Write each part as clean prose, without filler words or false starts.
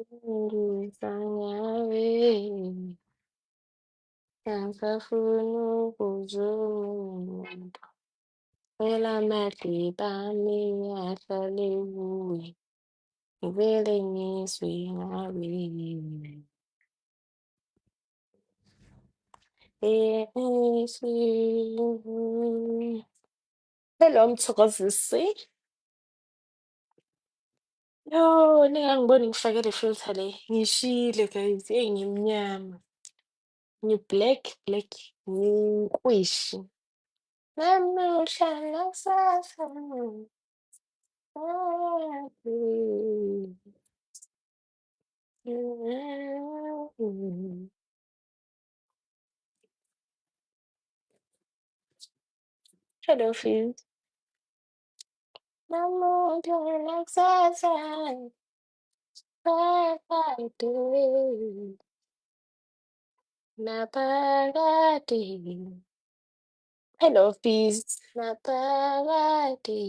Ngisangawe, angisafuni ukuzomuntu. Phela amadliba ami ahlale kuwe, ngivele ngizwe ngawe. Hello, Mthokozisi. Yo, ningangiboni ngifake le filter le. Ngishile guys, eyi ngimnyama. Ngi-black, black, ngikwishi. Namuhla nakusasa. Hello, Fizz. Namuhla nakusasa. Phakade. Naphakade. Hello, Fizz. Naphakade.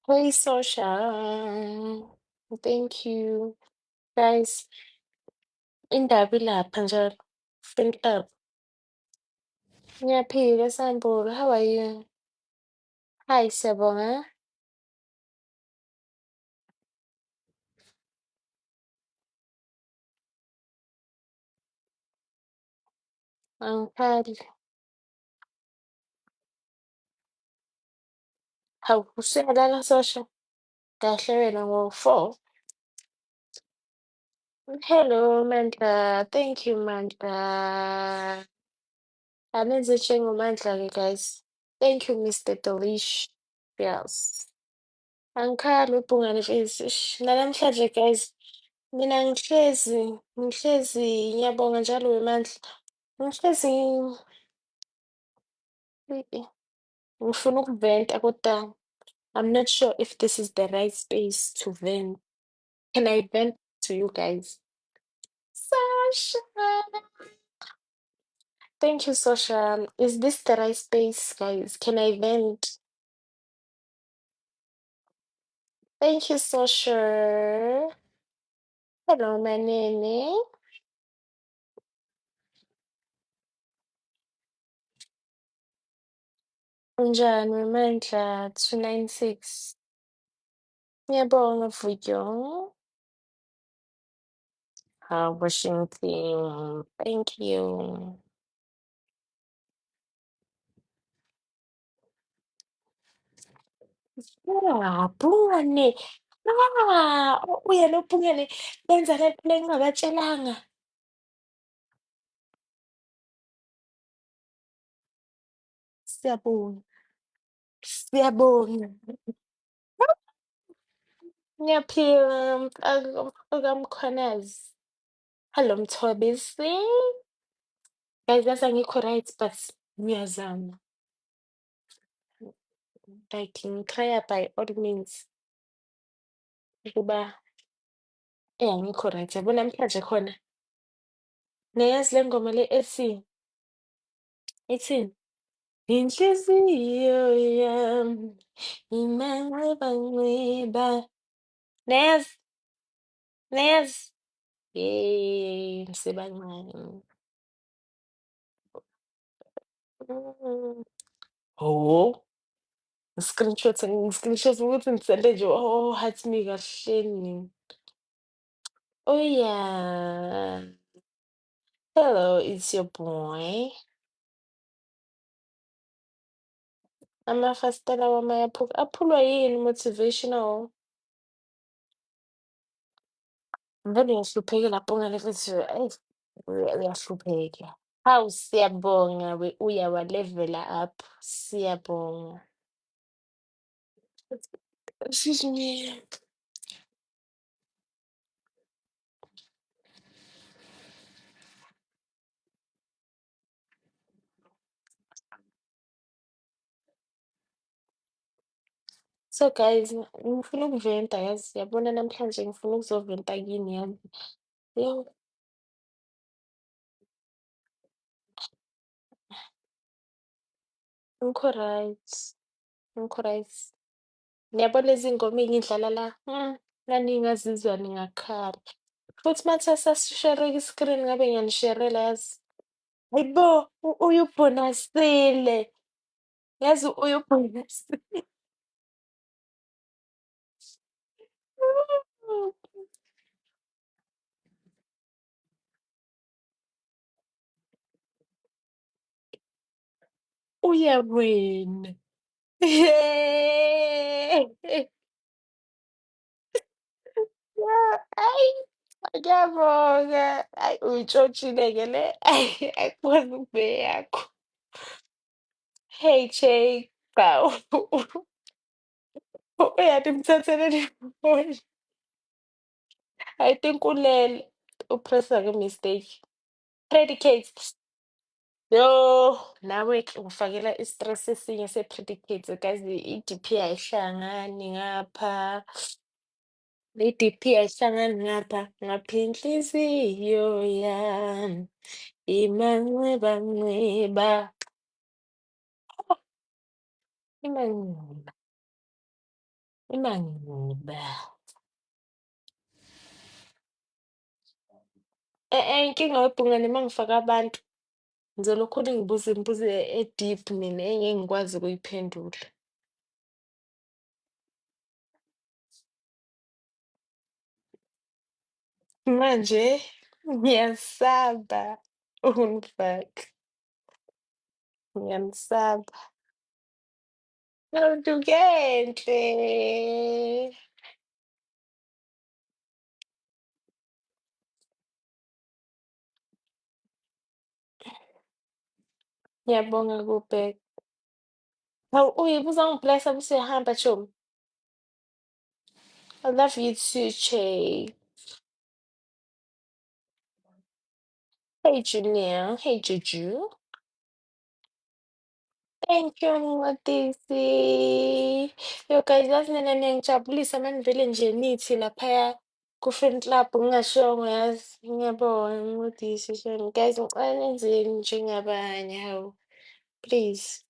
Hey, social. Thank you. Guys, indaba ilapha njalo. Finhlaba. Ngiyaphila, Sambulu. How are you? Hi, Siyabonga. Angiphali. Hawu, usuyalala social? Kahle wena ngo-4. Hello, Mandla. Thank you, Mandla. Anenze njengomandla-ke, guys. Thank you, Mr. Delish. Yes. Angikhali uBhungane Face. Ish, nanamhlanje guys, mina ngihlezi ngiyabonga njalo Wemandla. Ngihlezi ngifuna ukuventa kodwa I'm not sure if this is the right space to vent. Can I vent to you guys? Sasha. Thank you, Sasha. Is this the right space, guys? Can I vent? Thank you, Sasha. Hello, Manene. Unjani Wemandla 296? Ngiyabonga Vuyo. Washington. Thank you. Bhungane. Uyena uBhungane benza le nto engingakatshelanga. Siyabonga. Siyabonga. Ngiyaphila okaMkhwanazi. Hello Mthobisi. Guys, yazi angikho right but ngiyazama. Like ngitrya by all means ukuba angikho right. Yabo namhlanje khona. Niyazi le ngoma le ethi ithini? Inhliziyo yami imanqibanqiba. Nez, Nez. Yey, msibancane. Mm. Oh, ngi-screenshot ukuthi ngisende nje heart me kahleni. Oh yeah. Hello, it's your boy. Amafasitela wami ayaphuka. Aphulwa yini motivational? Vele ngiyahlupheka lapho ngale futhi eyi uyahlupheka. Hawu siyabonga uyawalevela up. Siyabonga. Excuse me. So guys, ngifuna ukuventa yazi, yabona namhlanje ngifuna ukuzoventa kini yazi. Yo, Ngikho right. Ngikho right. Ngiyabona lezi ngoma ngiy'dlala la, ngani ngingazizwa ngingakhala. Futhi manje sasishera-ke iskrini ngabe ngiyanisherela yazi. Hayibo, uyubhonasile. Yazi uyubhonasile. Uyawina. Yeah, ayi, ngiyabonga. Ayi, uyitshotshile-ke le. Ayi, ayikwazi ukube yakho. Hey, Jay. Hawu. Uyaphi emthatheleni ifoni? I think ulele. Upressa-ke mistake. Predicate. Yo, nawe-ke ufakela i-stress esinye se-predicates kazi i-DP ayihlangani ngapha. I-DP ayihlangani ngapha. Ngapha inhliziyo yami imanxibanxiba. Imanxiba, imanxiba. Inkinga webhungane uma ngifaka abantu, ngizolokhona ngibuze imibuzo e-deep mina engeke ngikwazi ukuyiphendula. Manje ngiyasaba ukungifaka. Ngiyamusaba. Awudukenhle. Ngiyabonga kubheka. Hawu, uzangiblessa bese uyahamba Chomi. I love you too, Che. Hey, Junior. Hey, Juju. Thank you, Ngodisi. Yo, guys, yazi mina niyangijabulisa uma nivele nje nithi laphaya ku-fan club ngingashongo yazi. Ngiyabonga, Ngodisi. Shame. Guys, ngicela nenzeni njengabanye, hawu. Please.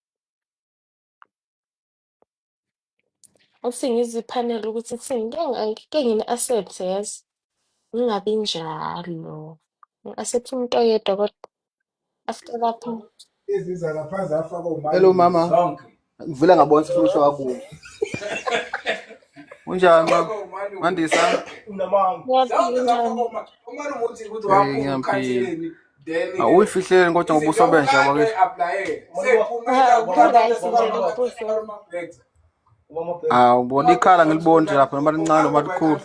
Usingizwe iphaneli ukuthi thini. Ngeke ngini-accept yazi. Ngingabi njalo. Ngi-accept umuntu oyedwa kodwa after lapho. Hello mama. Ngivela ngabona sifuna wakubo. Unjani mama? Mandisa. Ngiyaphila njani? Ngiyaphila. Awuyifihlele kodwa ngobuso benja bakithi. Hawu, ku-right nje lo mbuzo. Ubona ikhala ngilibona nje lapha noma lincane noma likhulu.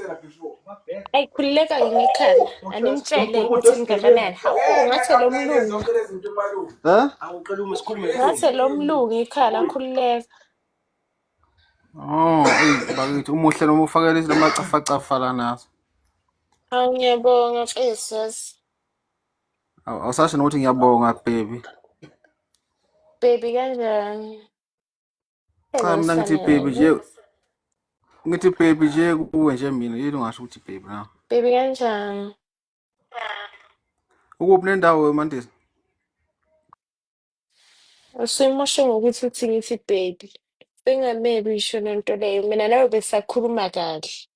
Ayi, khululeka-ke ngekhala. Animtshele ukuthi lingakanani. Hawu, ngathi lo mlungu. Ngathi lo mlungu ikhala, khululeka. Bakithi umuhle noma ufakele lamacafacafa la nazo. Hawu, ngiyabonga mfethu yazi. Awusasho nokuthi ngiyabonga baby. Baby kanjani? Cha mina ngithi baby nje. Ngithi baby nje kuwe nje mina yini ungasho ukuthi baby na. Baby kanjani? Ukuphi nendawo Mandisa? Usuyimoshe ngokuthi uthi ngithi baby. Bengamebi isho lento leyo. Mina nawe besakhuluma kahle.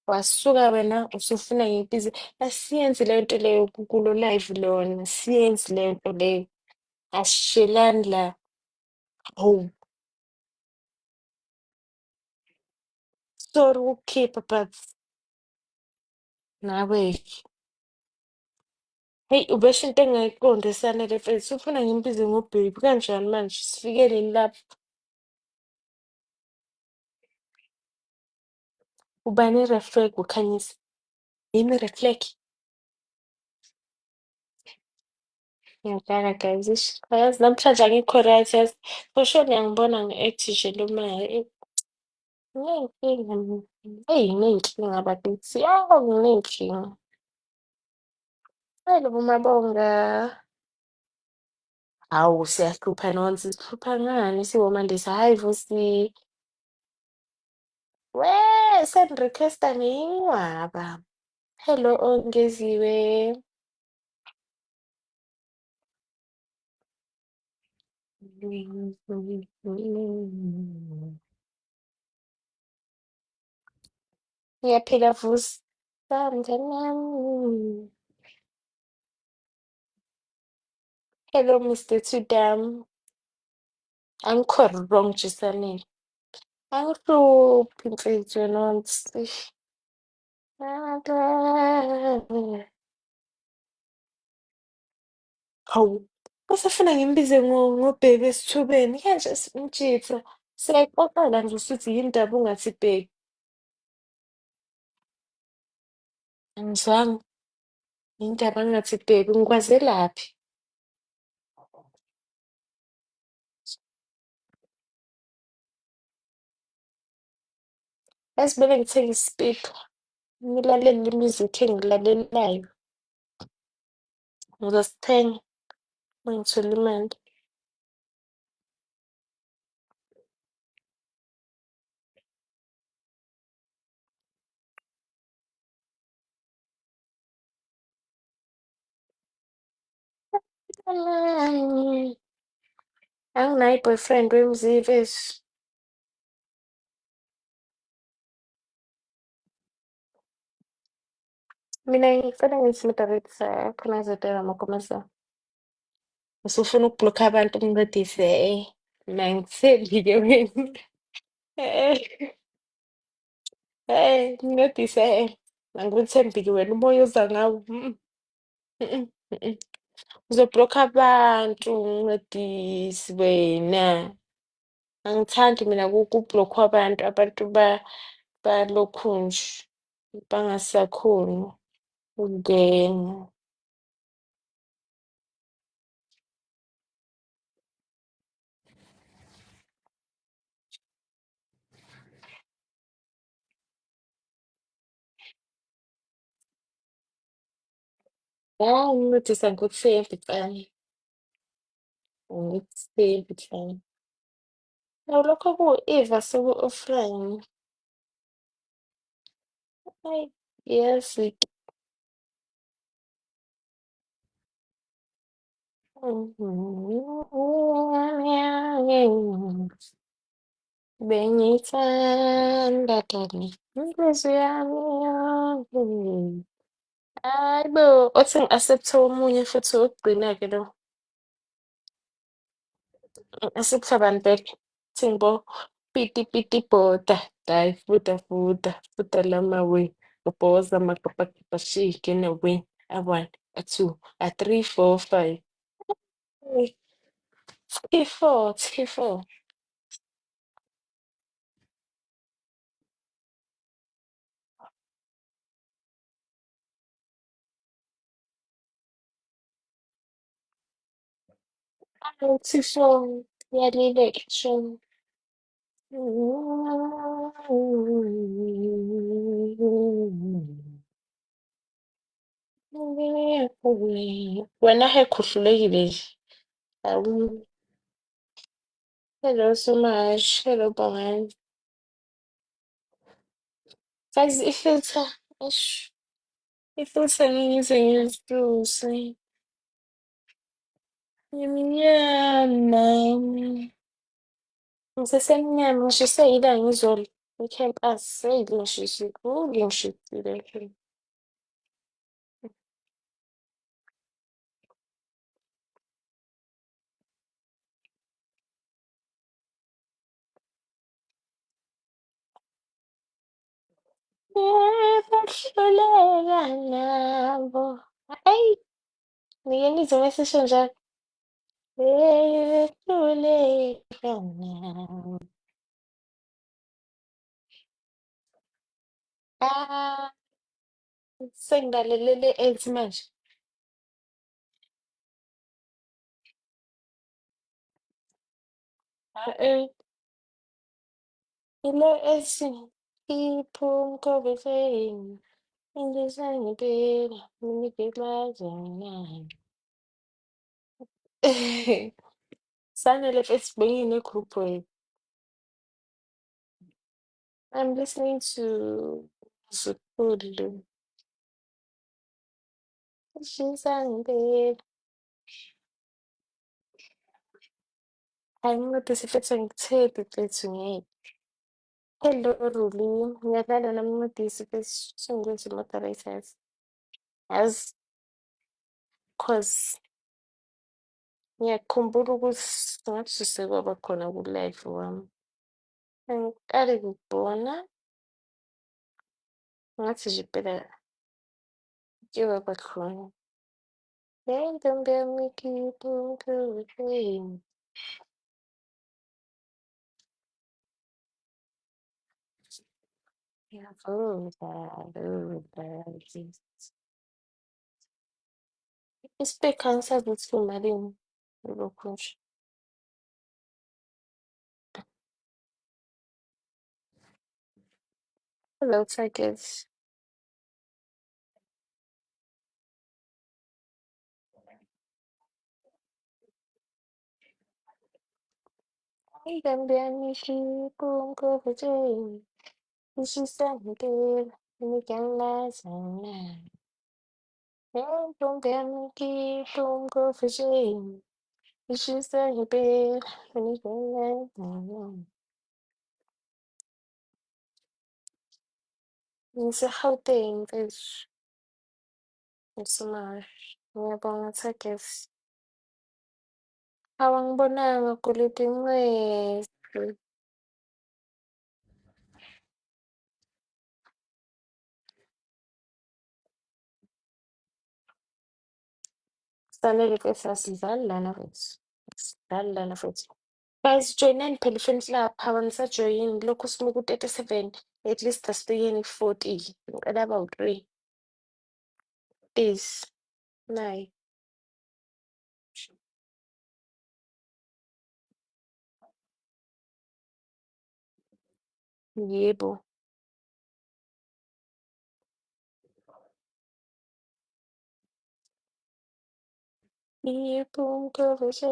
Wasuka wena usufuna ngibize. Asiyenzi leyo nto leyo kulo live lona. Siyenzi leyo nto leyo. Asishelani la. Hawu. Sorry ukukhipha but nawe. Hey, ubesho into engayiqonda esanele mfethu. Ufuna ngimbize ngobhebi kanjani manje? Sifikele lapho. Ubani i-reflect ukhanyisa? Yimi i-reflect. Ngiyadala guys. Yazi namhlanje angikho right yazi. For sure ngiyangibona ngi-act nje noma nginey'nkinga mina. Eyi nginey'nkinga bakithi. Yawu nginey'nkinga. Hello Mabonga. Hawu siyahlupha nonsi. Sihlupha ngani siwomandisa? Hayi Vusi. We, send request ngiyinqwaba. Hello Ongeziwe. Ngiyaphila Vusi. Mngani wami. Hello, Mr. Tudam. Angikho wrong Jisanile. Angihluphi inhliziyo nonsi. Hawu, usafuna ngimbize ngobheki esithubeni kanje mtshitha. Siyayixoxela nje usuthi yini ndaba ungathi bheki. Angizwanga yini ndaba ungathi bheki ngikwazelaphi. Yazi kumele ngithenge ispika ngilalele i-music engilalelayo. Ngizosithenga uma ngithola imali. Anginaye i-boyfriend wemzivisi. Mina ngicela ngithi Madabethi khona ngizodela amakhomasa. Usufuna ukublokha abantu umncedise mina angithembi-ke wena. Eh, mncedise angikuthembi-ke wena umoya oza ngawo. Mm, mm. Uzoblokha abantu ncedisi wena. Angithandi mina kublokhwa abantu, abantu balokhu nje bangasakhoni ukungena. Hayi ngincedisa ngikuthembi Tsani, angikuthembi Tsani. Awu lokho ku-Eva seku-offline. Hayi, yazi. Bengithanda Dani, inhliziyo yami yonke. Hayi bo, othi ngi-accept-e omunye futhi wokugcina-ke lo. Ngi-accept-a bani back? Uthi ngibo piti piti bhoda, die fuda fuda, fuda lama we. Ubhoza makapakapa shake in a way. A one, a two, a three, four, five. Hey, T4, T4. Oh, T4. Yalile action. Wena hekhuhlulekile nje. Awu. Hello Sumash. Hello Bongani. Guys, ifilter. Ish. Ifilter ngiyize ngiyisuse. Ngimnyama. Ngisesemnyama ngishiswe ilanga izolo. Ikhempasi seyilingishisi. Lingishisile. Bahluleka nabo. Hayi, ngike ngizwe mesisho njalo. Behluleka nabo. Ah, sengilalelele ethi manje. Eh, ile ethi iphumkobefeni. Ingizangibhela. Minikeklazana. Sanele Facebookini group way. I'm listening to Zukulu. She's angry. Angincedise mfethu angikuthembi mfethu ngeke. Hello Ruli, ngiyadlala namncedisi mfethu sengikwenza i-moderators. Yazi, cause ngiyakhumbula ukuthi ngathi sisekwaba khona ku-live wami. Angiqali kukubona, ngathi nje impela ke waba khona. Hey ntombi yami keep on going. Ngiyavuma, ispikha angisazi ukuthi kumalini lokhu nje. Hello Tigers. Hey ntombi yami keep on going. Ishisanibela, ngiyanglazana. Hey ntombi yami keep on going. Ishisanibela, ngiyanglazana. Ngise-Gauteng mfethu. Ngisimame. Ngiyabonga Tigers. Awangibonanga Golide Ncwethi. Kufanele ke sasidlali lana mfethu. Sidlali lana mfethu. Guys, joinani phela i-fan club. Abanisajoyini. Lokhu sime ku-37. At least asibekeni ku-40. Ngicela abawu-3. Please. Nayi. Yebo. Yebo ngikuvushe.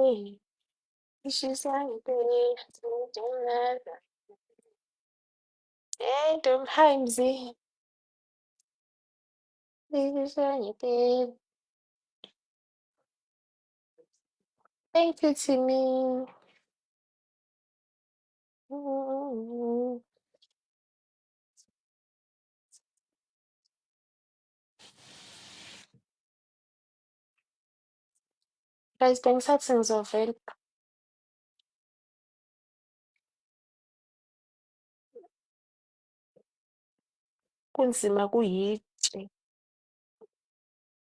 Ishisayibela. Ngiyangilahla. Hey ntombi, hi Mzi. Ishisayibela. Thank you Timmy. Guys, bengisathi ngizovela. Kunzima kuyitshe.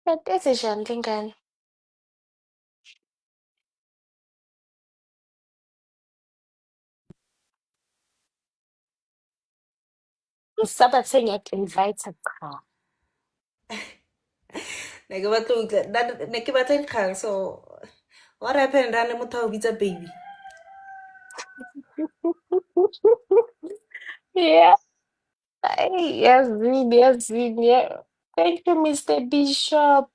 Kanti ezinjani lengane? Ngisabathe ngiyaku-invite cha. Ne ke batla dikgang, so what happened ra ne motho a o bitsa baby? Yeah. Ay, yazini, yazini. Yeah. Thank you, Mr. Bishop.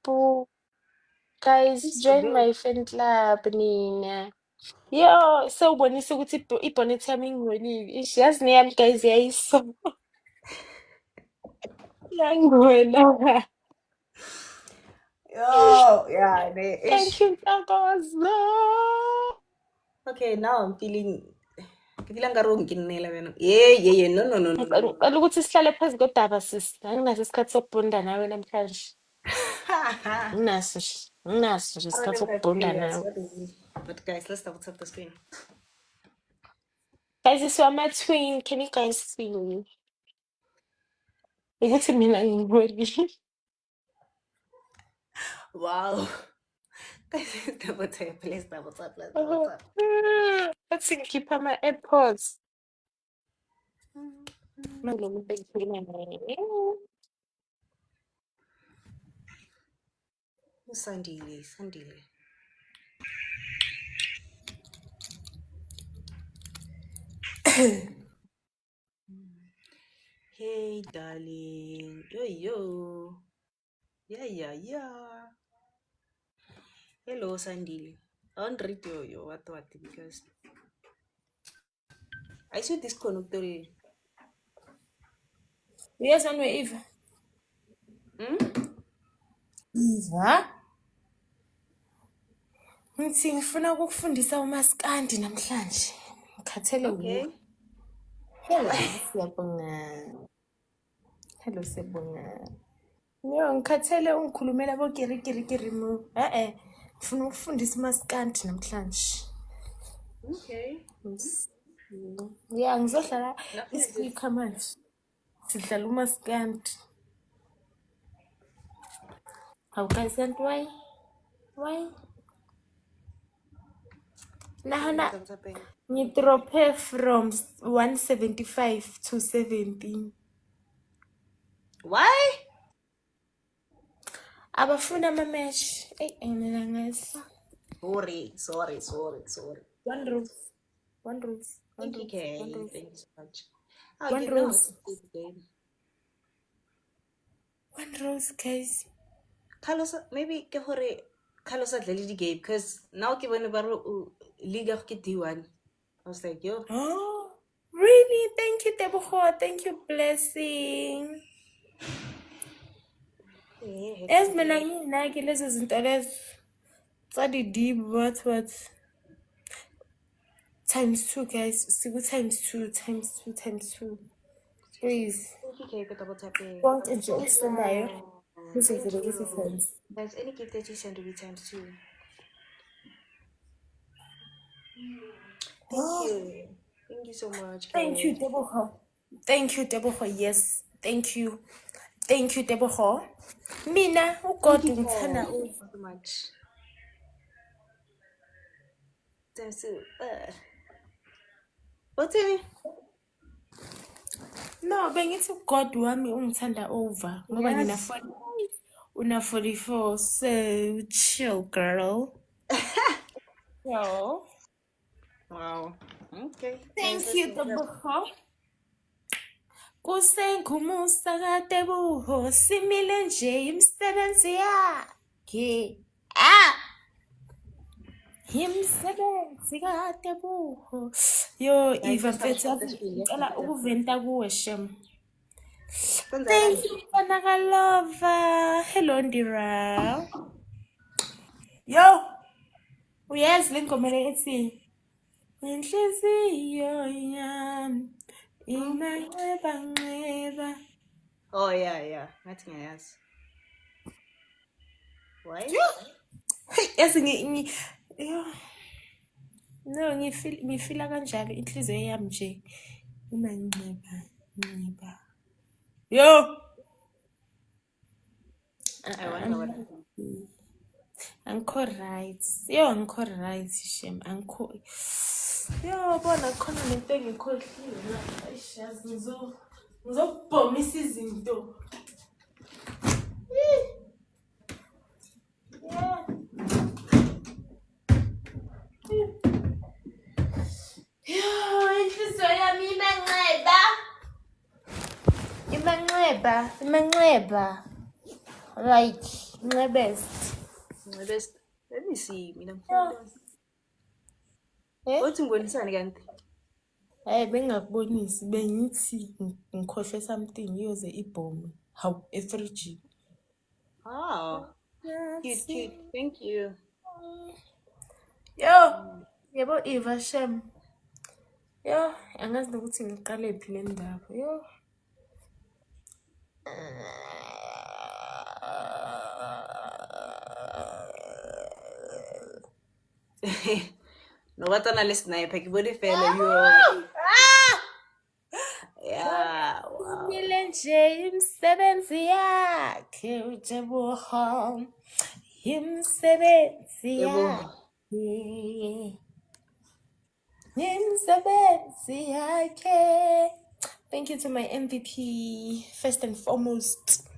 Guys, Mr. join Bill. my fan club nina. Yo, sewubonisa ukuthi ibhonethi yami ingcolile. Ish, yazi neyami guys yayiso. Yangwela. Oh, yeah, Thank ish. you, Ntokozo. Okay, now I'm feeling ke feeling ka rong ke nnela wena. Yeah, no, no, no, no, no, no. Ngicela ukuthi sihlale phezu kodaba sis. Anginaso isikhathi sokubonda nawe namhlanje. Nginaso nje. Nginaso nje I don't isikhathi even have sokubonda feelings. nawe. What is it? But guys, let's double tap the screen. Guys, this is my twin. Can you guys see me? Ukuthi mina ngingcolile. Wow. Guys, let's double tap. Let's double tap. Let's double tap. Let's keep my AirPods. Malo mo bigyan na. Sandile, Sandile. Hey, darling. Yo. Yeah. Hello, Sandile. I want to read your what because I saw this connector. Yes, anyway, Eva. Hmm? Eva? Ngithi ngifuna ukukufundisa umaskandi namhlanje. Ngikhathele Okay. wuwe. Hello, siyabonga. Hello, siyabonga. Yo, ngikhathele ungikhulumela bokirikirikiri mu. Ngifuna ukufundisa umaskandi namhlanje. Okay. Yeah, ngizodlala Nothing is ispeaker manje. Sidlala umaskandi. How guys and why? Why? Nahana ngidrope from 175 to 17. Why? Abafuna ama-match. Mina ngazi. Sorry. One rose. One rose. One Thank you, rose. Kay. One rose. Thank you so much. One Okay, rose. now. One rose, guys. Carlos, maybe ke hore Carlos a dlale di game because now ke bone ba re league ya go ke D1. I was like, yo. Oh, really? Thank you, Teboho. Thank you, Blessing. As mina nginaki lezo zinto lezo. Tsa deep what? Times 2, guys. Siku times 2. Please. Okay, ke double tapping. Bonke nje ukusendayo. Kuzovele kuse times. There's any gift that you send to be times 2. Thank you so much. Thank you, Teboho. Thank you, Teboho. Yes. Thank you, Teboho. Mina uGod ngithanda so much. Times 2. What's it? No, bengithi uGod wami ungithanda over ngoba ngina 40 una 44, so chill girl. Yo. Wow. Okay. Thank you, Teboho. Kusengumusa kaTeboho simile nje imisebenzi yakhe. Imsebenzi kaTeboho. Yo, Eva mfethu ngicela ukuventa kuwe shem. Thank you, Panakalova. Hello, Ndira. Yo, uyazi le ngoma le ethi inhliziyo yami imanqeba. Oh yeah. Nothing else. Why? Yazi yo. No, ngifila kanjalo inhliziyo yami nje imanqeba. Yo. Angikho right. Yo, angikho right shem. Angikho. Yo, bona khona lento engikhohlile la. Ayishazi ngizobhomisa izinto. Yeah. Yo, inhliziyo yami imanqeba. Like, my best. Let me see. Eh? What's ngonisani kanti? Bengakubonisi bengithi ngikhohlwe something yoze ibhomu. How efriji. Oh. Cute. Thank you. Yo, yabo Eva Shem. Yo, angazi nokuthi ngiqale phi le ndaba. Yo. No batana le sniper ke bone fela yo. Yeah. Wow. Simile nje imsebenzi yakhe uTeboho. Imsebenzi yakhe. Imsebenzi yakhe. Thank you to my MVP, first and foremost.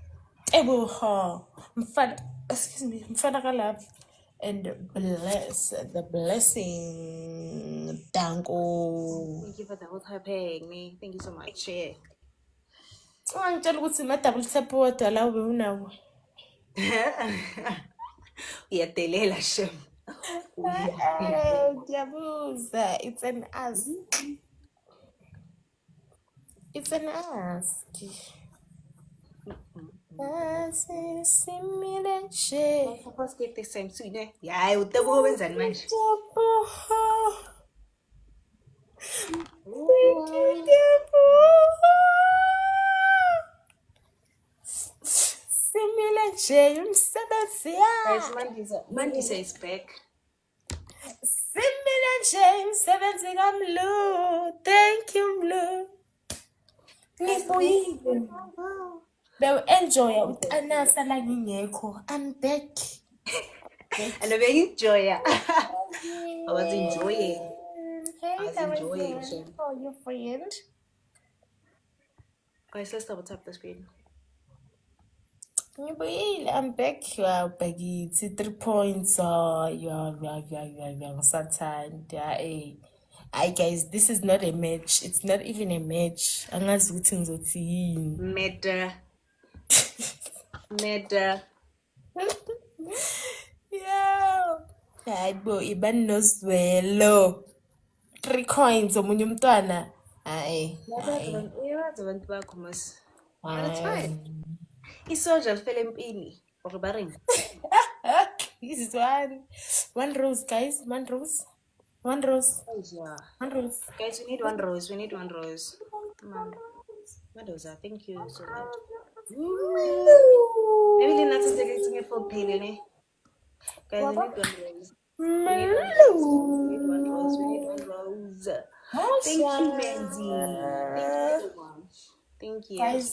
Teboho. Mfana kalab. And bless the blessing. Danko. Thank you for double tapping me. Thank you so much. Yeah. Ngitshela ukuthi ma-double tap wodwa la ube unawo. Uyadelela shem. Ngiyabuza. It's an ask. It's an ask. Simile nje. First get this time soon, eh? Yeah, utabuko wenzani manje? Simile nje umsebenzi Guys, ya. Mandisa is back. Simile nje umsebenzi kaMlu. Thank you Mlu. Ngibuyile. Enjoy utanasa la ngingekho. I'm back. And I'm enjoy. I was enjoying. Hey, I was that was enjoying, good. Shem. Oh, your friend. Guys, let's double tap the screen. I'm back. You are back. It's 3 points. You are Satan. Hi guys, this is not a match. It's not even a match. Angazi ukuthi ngizothini. Meta. Yeah. Hayibo ibani nozwelo. 3 coins omunye umntwana. Hayi. Abantu bakho mas. That's fine. Isoja lifele empini. Or baring. This is one rose, guys. One rose. One rose. Yeah. One rose. Guys, we need one rose. We need one rose. Come on. Madoza, thank you so much. Maybe the next day it's a full pay, ne? Guys, we need one rose. We need one rose. We need one rose. Thank you, Manzi. Thank you so much. Thank you. Guys,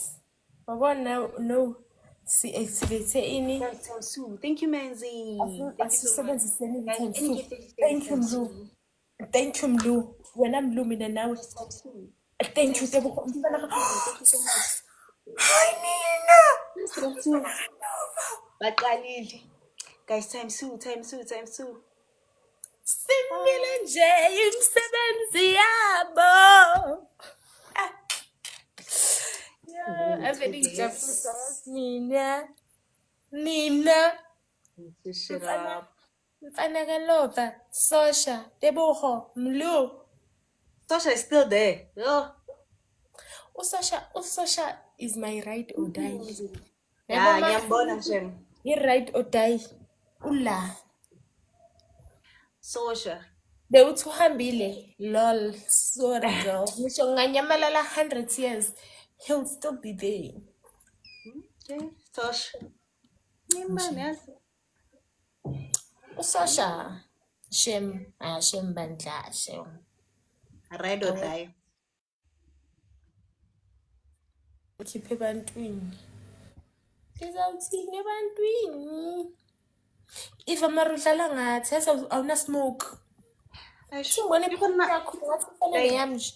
no. See, ini. Thank you, Manzi. Thank you so much. Thank you, Mlu. Thank you, Mlu. When I'm Lumina now. Thank you, Tebo. Hi, Nina. Guys, time soon. Simile nje umsebenzi yabo. Yeah, ngijabulisa Nina. Shut up. Mfana kaLova, Sosha, Tebogo, Mlu. Sasha is still there. Oh. Usosha is my ride or die. Yeah, ngiyambona Shem. Ride or die. Ula. Sasha. Bewuthi uhambile. Lol. Sorry girl. Ngisho nganyamalala 100 years. He'll still be there. Okay, Sasha. Usosha. Shem bandla, Shem. Ride or die. Khiphe ebantwini. Ngizawuthini ebantwini? If amarudlala ngathi awuna smoke. Ngibona iphone yakho ngathi kufanele yami nje.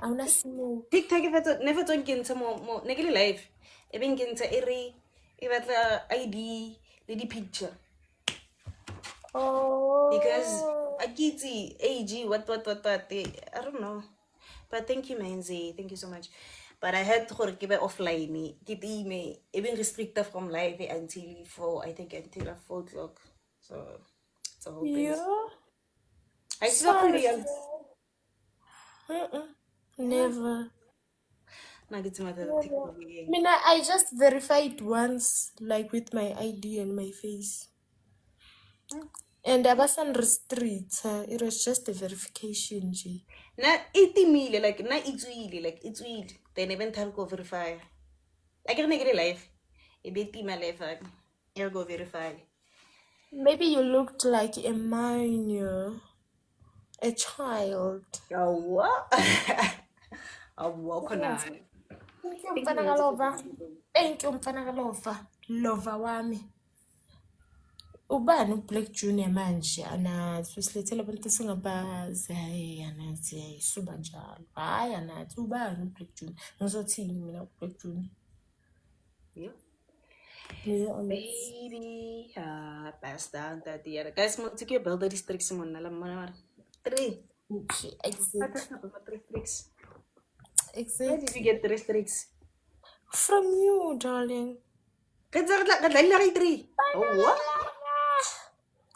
Awuna smoke. TikTok never don't get into more negative life. Even get into every ID lady picture. Oh. Because Akiti, AG, what, I don't know. But thank you, Manzi. Thank you so much. But I had to give it offline. Get email, even restricted from live until 4 o'clock. So it's a whole thing. Yeah. I still pretty young. Never. Now get to my TikTok. I just verified once, like with my ID and my face. And I wasn't restricted. It was just a verification, G. Na 80 million, like na it's weird. Then even time go verify. I can make it live. A bit my life. I'll go verify. Maybe you looked like a minor, a child. Oh what? Oh what can I? Thank you, Mfana kaLova. Thank you, Mfana kaLova. Lova wami. Ubani uBlack Junior manje anathi usilethela abantu singabazi hayi anathi ayisuba njalo hayi anathi ubani uBlack Junior ngizothini mina uBlack Junior Baby pass down that the other guys mo take your build the districts mo na lam mo 3 okay exit 3 tricks. Where did you get 3 tricks from you darling kadlali 3 oh what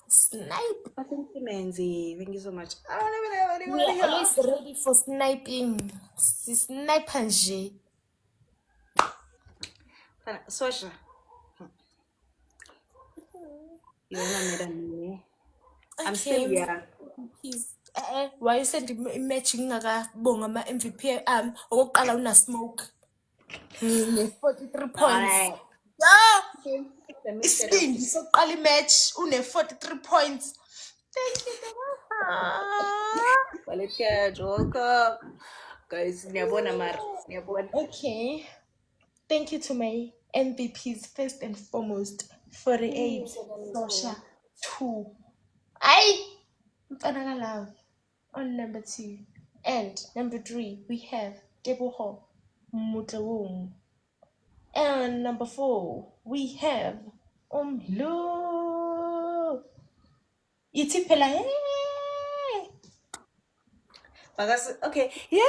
snipe. Thank you, Manzi. Thank you so much. I don't even have anyone. We are always ready for sniping. Sniper nje. Sosha. You're not mad at me. I'm still Okay, young. please. Why you send matching ngakabonga ama-MVP okokuqala una-smoke 43 points. Alright. Yeah, Okay. Let me set up isibindi this. sokuqala i-match une-43 points. Thank you, Quality welcome. Guys, niyabona mar. Niyabona. Okay. Thank you to my MVPs first and foremost. 48, Sosha 2. Aye, Mfana Love on number 2. And number 3, we have Deboho Mutawung. And number 4, we have Umlu. Itipela. Okay. Yeah.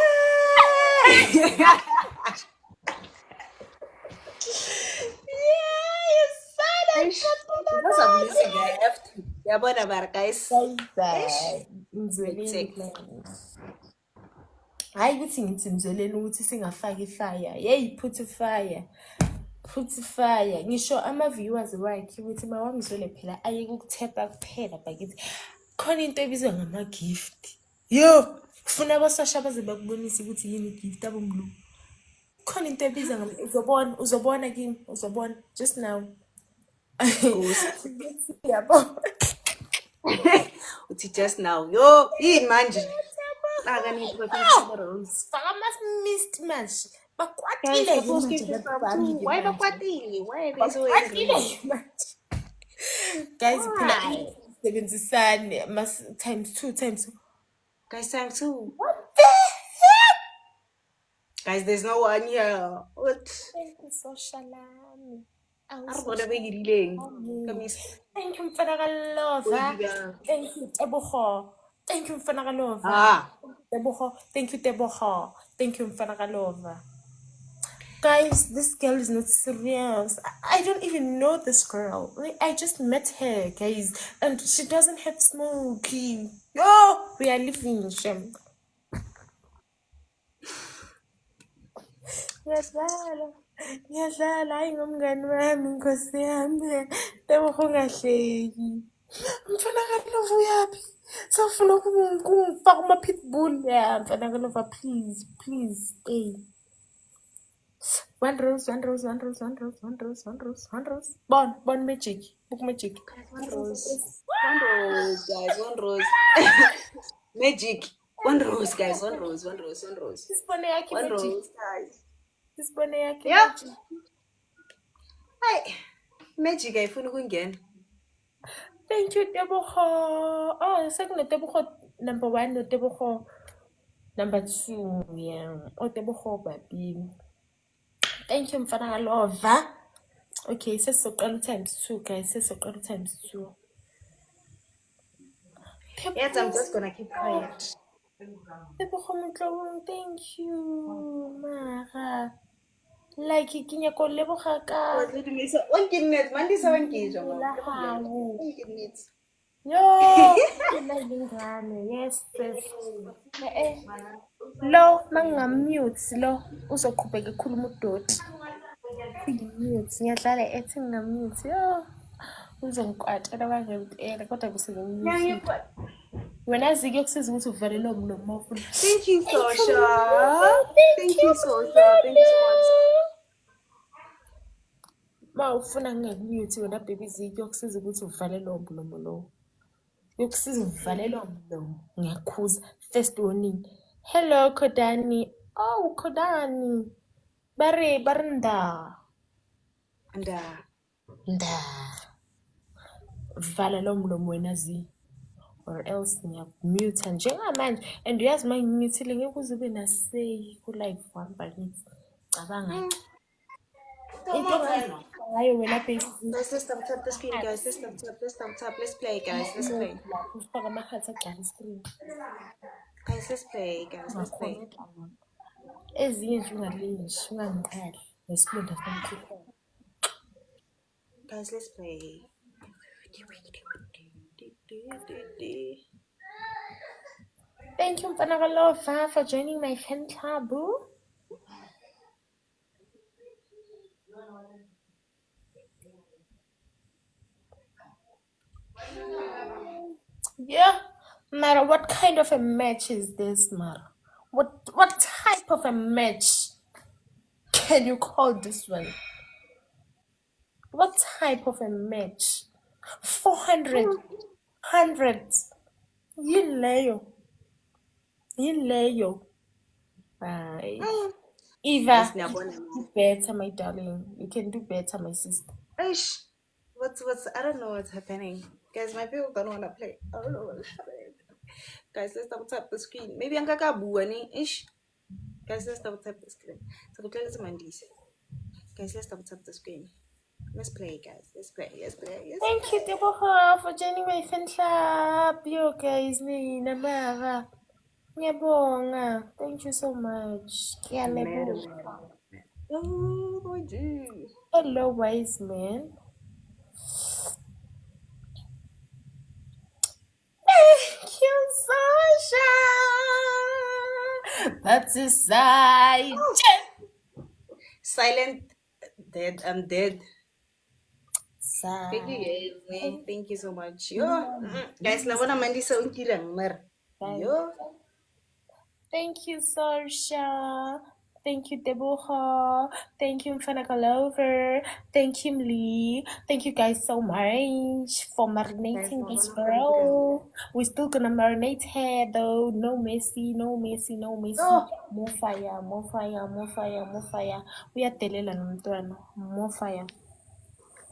Yeah, you son of Because I'm missing, I have to. Yabona mar, guys. Bye. Hectic. Hayi ukuthi ngithi mzweleni ukuthi singafaki fire. Hey, put fire. Ngisho ama-viewers wakhe ukuthi mawamzwele phela ayeke ukuthepha kuphela bakithi. Khona into ebizwa ngama-gift. Yo, kufuna abososha baze bakubonise ukuthi yini gift abomlu. Khona into ebizwa uzobona kimi, uzobona just now. Yabo. Uthi just now. Yo, yini manje? Faka ama-missed match. Guys, Bakwatile suppose give this up too. Why bakwatile? Why are they so angry? Guys, phela sebenzisane times 2. Guys, time two. What the heck? Guys, there's no one here. What? Soshalami. Aribona begirileng. Thank you, Mfana Kalova. Thank you, Teboho. Thank you, Mfana Kalova. Teboho. Thank you, Teboho. Thank you, Mfana Kalova. Guys, this girl is not serious. I don't even know this girl. Like, I just met her, guys, and she doesn't have smoking. Oh, we are living shame. Ngiyadlala hayi ngomngani wami Nkosi yami. Teboho ungahleki. Mfana Kalova uyaphi? Sawufuna ukungifaka kuma-pitbull. Yeah, Mfana Kalova, please stay. One rose. Bon magic. Book magic. One rose, guys. One rose. Magic. One rose, guys. One rose. Sisibone yakhe One magic. rose, guys. Sisibone yakhe Yeah. magic. Hi. Magic ayifuna ukungena. Thank you, Teboho. Oh, sekune Teboho number 1 no Teboho number 2. Yeah. Oh, Teboho baby. Thank you, Mfana Kalova. Okay, sesizoqala times 2, guys. Sesizoqala times 2. Yes, I'm just gonna keep quiet. Teboho Motlhobong, thank you, Mara. Like ke nyaka go leboga ka yo yes sis. Lo mangingamute lo uzoqhubeka ekhuluma udoti. Ngimute ngiyadlala ethi ngingamute yo uzongikwatela kwangempela kodwa bese ngimute. Wena ziki yokusiza ukuthi uvale lo mlomo ufuna. Thank you, Sosha. Thank you, Sosha. Thank you so much. Ma ufuna ngingamute wena baby ziki yokusiza ukuthi uvale lo mlomo lo. Yokusiza uvale lo mlomo. Ngiyakhuza. First warning. Hello Kodani. Oh Kodani. Barinda. Nda. Vala lo mlomo wena zi. Or else ngiyakumute njengamanje. And uyazi ma ngimutile ngeke uze ube na say ku live one bakithi. Cabanga. Hayo wena baby. Let's tap the screen, guys. Let's tap. Let's play, guys. Let's play. Ufaka amakhathi agcwala screen. Guys, let's play, guys. Let's play. Ezinye nje ungalinji, ungangiqali. Nesikhundla somkhulu. Guys, let's play. Thank you, Mfana Kalova, for joining my fan club. Yeah. Mara, what kind of a match is this, Mara? What type of a match can you call this one? What type of a match? 400, 100. Yileyo. Right. Guys, Eva, you niyabona can man. do better, my darling. You can do better, my sister. Ish. What's I don't know what's happening. Guys, my people don't wanna play. I don't know what's happening. Guys, let's double tap the screen. Maybe I'm buani. Ish. Guys, let's double tap the screen. So go tell us Mandisa. Guys, let's double tap the screen. Let's play, guys. Let's play. Let's play. Let's Thank you, play. Deborah, for joining my fan club. You guys, Nina Mara. Ngiyabonga. Thank you so much. Madam. Ngiyaleboga. Oh, my G. Hello, wise man. Thank you, Sasha. That's a side. Silent. Dead. I'm dead. Thank you, Side. guys. Thank you so much. Yo. Guys, nabona Mandisa unkilang mer. Yo. Thank you, Sasha. Thank you, Deborah. Thank you, Mfana Lover. Thank you, Lee. Thank you guys so much for marinating this girl. We're still gonna marinate her though. No messy, no messy, no messy. More fire, more fire, more fire, more fire. Uyadelela nomntwana. More fire.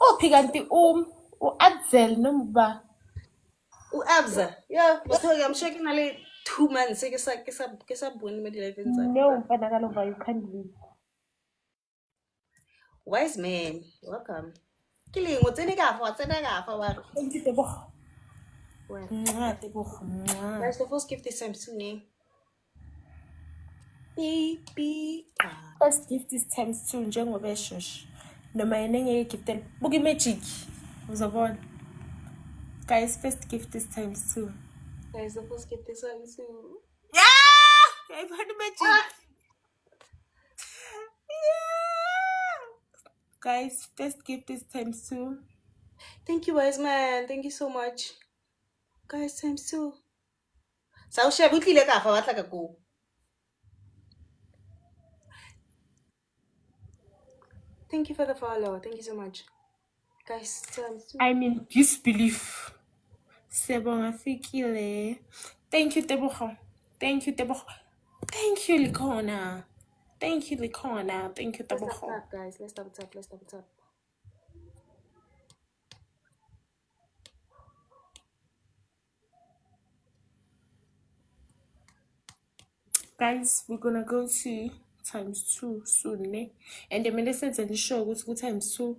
Oh, pikanti u-Adzel nomba. Abza. Yeah, but I'm checking ali 2 months. Kesa buwan mo dila No, Mfana Lover, you can't leave. Wise man, welcome. Kiling, what's in the gap? What's in the gap? Thank you, Deborah. Well, Deborah. guys, the first gift this time soon, eh? Baby. First gift is times 2 njengoba eshusha noma yena engeyigiftel buka imagic uzabona guys. First gift is times 2. Guys, the first gift this time soon. Yayibona imagic. Guys, first gift is times 2. Thank you, wise man. Thank you so much. Guys, times 2. Sa usha butlile ka fa batla ka go. Thank you for the follow. Thank you so much. Guys, times 2. I'm in disbelief. Sebonga fikile. Thank you, Deborah. Thank you, Deborah. Thank you, Likona. Thank you, Likona. Thank you, Let's Deborah. double tap, guys. Let's double tap. Let's double tap. Guys, we're gonna go to times 2 soon, ne? And the medicines and the show go to times 2.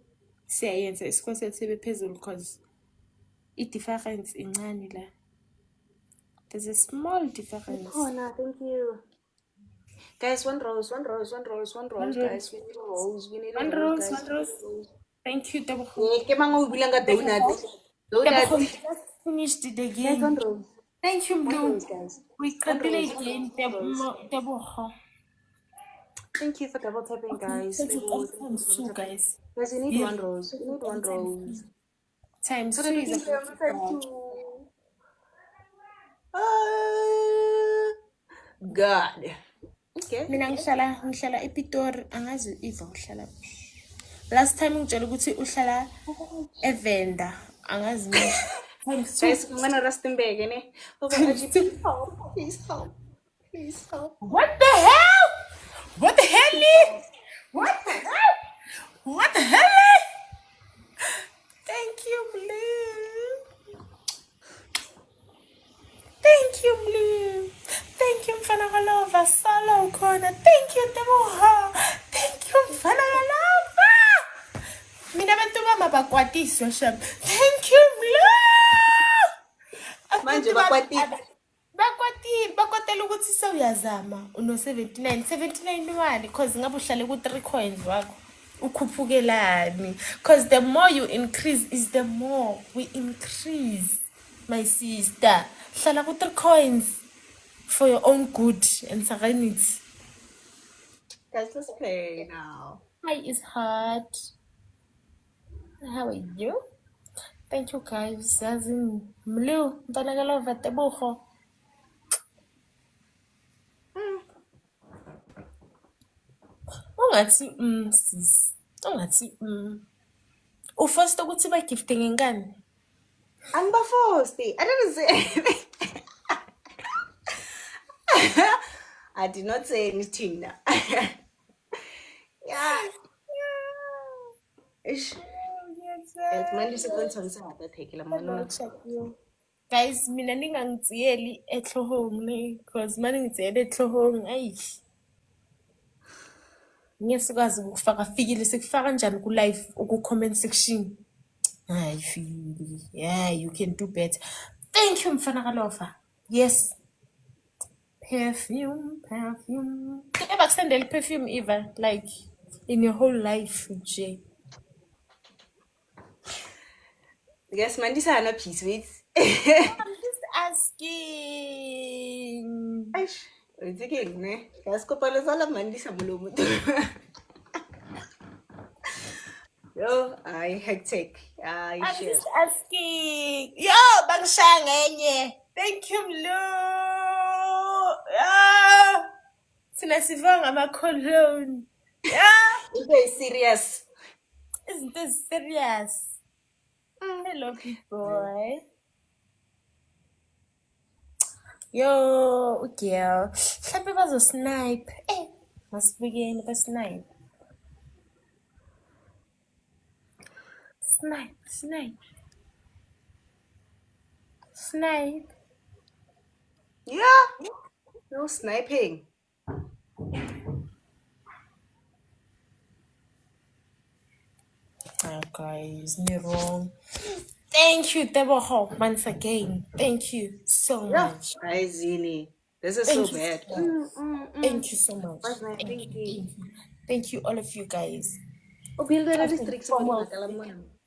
Siyayenza isikose sibe phezulu because i-difference incane la. There's a small difference. Oh, no, thank you. Guys, one rose, guys. We need a rose. One rose, one rose. Thank you, Deborah. Ke mang o bilang ka donut? Deborah, we just finished the Guys, game. one rose. Thank you, Blue. Rose, guys. We can play again, Deborah. Thank you for double tapping, guys. Times 2, guys. Guys, you need one rose. You need one rose. Times 2 is a God. Okay. mina ngihlala ePitori, angazi Eva uhlala. Last time ngitshela ukuthi uhlala eVenda, angazi mina. Times 2. Guys, ngana Rustenburg, ne? Please help. Please help. What the hell? What the hell? What the hell? What the hell? Thank you, Blue. Thank you, Blue. Thank you, Mfana Galova. Solo corner. Thank you, Deborah. Thank you, Mfana Galova. Mina bantu bama bakwatiswa sham. Thank you, Blue. Manje bakwatile. Bakwatela ukuthi sewuyazama uno 79 imali because ngabe uhlale ku 3 coins wakho ukhuphukelani because the more you increase is the more we increase, my sister. Hlala ku 3 coins for your own good and serenity. Guys, let's play now. Hi, is hard. How are you? Thank you guys. Yazi Mlu, Mtanakalova Teboho. Ungathi sis. Ungathi Ufosta ukuthi ba gifting ngani? Angibafosti. I didn't say anything. I did not say anything now. Yeah. Ish. Manje sekonthongisa ngabathekela Hello, mna. check you. Guys, mina ningangitsiyeli ehlohong ne because manje ngitsiyele ehlohong ayish. Ngesikwazi ukufaka fikile sikufaka kanjani ku live ku comment section. I feel yeah, you can do better. Thank you Mfana Kalova. Yes. Perfume. Do you ever extend the perfume Eva like in your whole life, Jay? Yes, Mandisa hana peace with. I'm just asking. Aish, uziking ne. Kaskopala sala Mandisa mulumu. Yo, I hectic. I'm Sure. just asking. Yo, Bangshangenye. Thank you, Mlu. Yeah. Sinasivanga ama-cologne. Yeah. It's serious. Isn't this serious? Hello, boy. Yo, girl. Mhlawumbe bazosnipe. Masibukeni basnipe. Snipe. Yeah. No sniping. Oh, guys, me wrong. Thank you, Teboho, once again. Thank you so much. Guys, Zini. This is Thank so you bad. so much. Thank you so much. What's my thinking? Thank you, all of you guys.